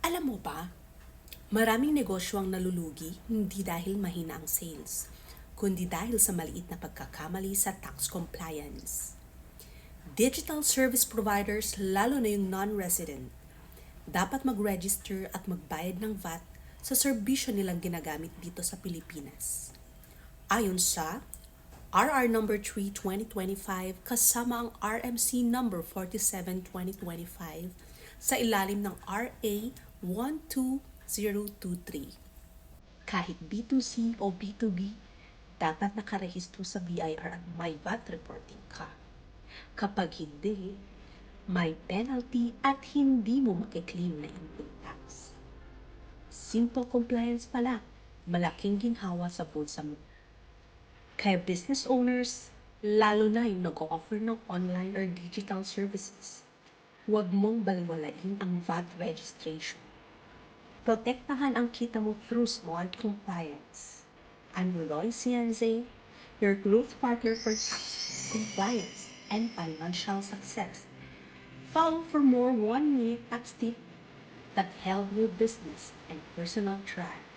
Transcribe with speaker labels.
Speaker 1: Alam mo ba, maraming negosyo ang nalulugi hindi dahil mahina ang sales, kundi dahil sa maliit na pagkakamali sa tax compliance. Digital service providers, lalo na yung non-resident, dapat mag-register at magbayad ng VAT sa serbisyo nilang ginagamit dito sa Pilipinas. Ayon sa RR number 3 2025 kasama ang RMC number 47 2025 sa ilalim ng RA 12023. Kahit B2C o B2B, dapat nakarehistro sa BIR at may VAT reporting ka. Kapag hindi, may penalty at hindi mo makiklaim na input tax. Simple compliance pa lang, malaking ginhawa sa bulsa mo. Kaya business owners, lalo na yung nag-o-offer ng online or digital services, huwag mong balwalain ang VAT registration. Protektahan ang kita mo through smart compliance. I'm Roy Cienze, your growth partner for compliance and financial success. Follow for more 1-minute tax tips that help your business and personal thrive.